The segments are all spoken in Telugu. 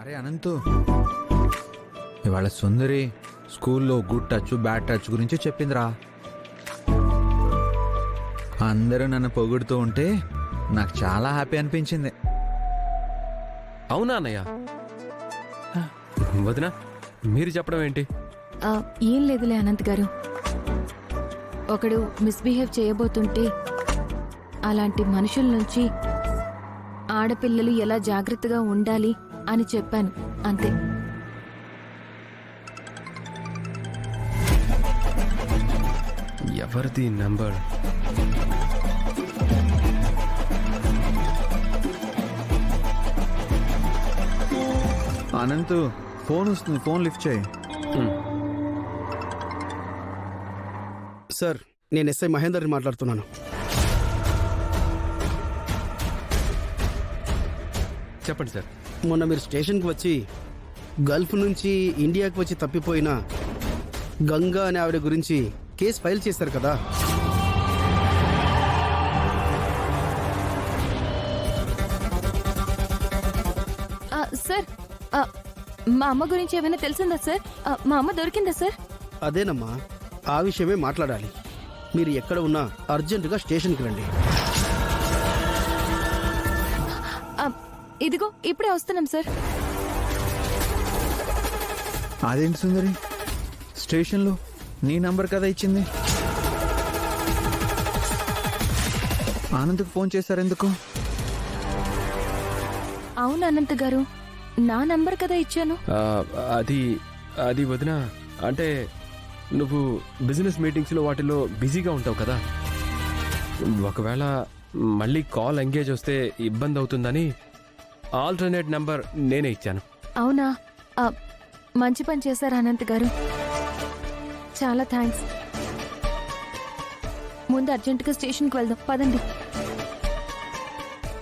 అరే అనంతు, ఇవాళ సుందరి స్కూల్లో గుడ్ టచ్ బ్యాడ్ టచ్ గురించి చెప్పిందిరా. అందరూ నన్ను పొగుడుతూ ఉంటే నాకు చాలా హ్యాపీ అనిపించింది. అవునా అన్నయ్య? వదినా, మీరు చెప్పడం ఏంటి? ఏం లేదులే అనంత్ గారు. ఒకడు మిస్బిహేవ్ చేయబోతుంటే అలాంటి మనుషుల నుంచి ఆడపిల్లలు ఎలా జాగ్రత్తగా ఉండాలి అని చెప్పాను, అంతే. ఎవరిది నంబర్? అనంతు, ఫోన్ వస్తుంది, ఫోన్ లిఫ్ట్ చేయి. సార్, నేను ఎస్ఐ మహేందర్ని మాట్లాడుతున్నాను. చెప్పండి సార్. మొన్న మీరు స్టేషన్కి వచ్చి గల్ఫ్ నుంచి ఇండియాకి వచ్చి తప్పిపోయిన గంగా అనే ఆవిడ గురించి కేసు ఫైల్ చేశారు కదా. సార్, మా అమ్మ గురించి ఏమైనా తెలిసిందా సార్? మా అమ్మ దొరికిందా సార్? అదేనమ్మా, ఆ విషయమే మాట్లాడాలి. మీరు ఎక్కడ ఉన్నా అర్జెంటుగా స్టేషన్కి రండి. ఇదిగో ఇప్పుడే వస్తున్నాం సార్. అదేంటి సుందరి, స్టేషన్లో నీ నంబర్ కదా ఇచ్చింది? ఆనంద్కి ఫోన్ చేశారు ఎందుకు? అవును అనంత్ గారు, నా నంబర్ కదా ఇచ్చాను. అది అది వదినా, అంటే నువ్వు బిజినెస్ మీటింగ్స్లో వాటిలో బిజీగా ఉంటావు కదా. ఒకవేళ మళ్ళీ కాల్ ఎంగేజ్ వస్తే ఇబ్బంది అవుతుందని ఆల్టర్నేట్ నంబర్ నేనే ఇచ్చాను. అవునా? మంచి పని చేశారు అనంత్ గారు, చాలా థ్యాంక్స్. ముందు అర్జెంటుగా స్టేషన్కి వెళ్దాం, పదండి.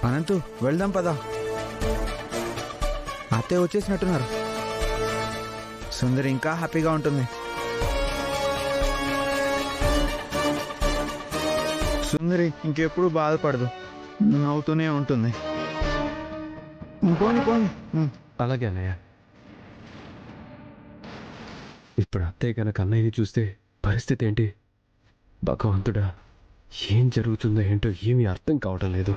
అనంతు, వెళ్దాం పదా. అత్తే వచ్చేసినట్టున్నారు. సుందరి ఇంకా హ్యాపీగా ఉంటుంది. సుందరి ఇంకెప్పుడు బాధపడదు, నవ్వుతూనే ఉంటుంది. పోనీ పోనీ. అలాగే అన్నయ్య. ఇప్పుడు అత్తయ్య కనుక అన్నయ్యని చూస్తే పరిస్థితి ఏంటి? భగవంతుడా, ఏం జరుగుతుందో ఏంటో ఏమీ అర్థం కావటం లేదు.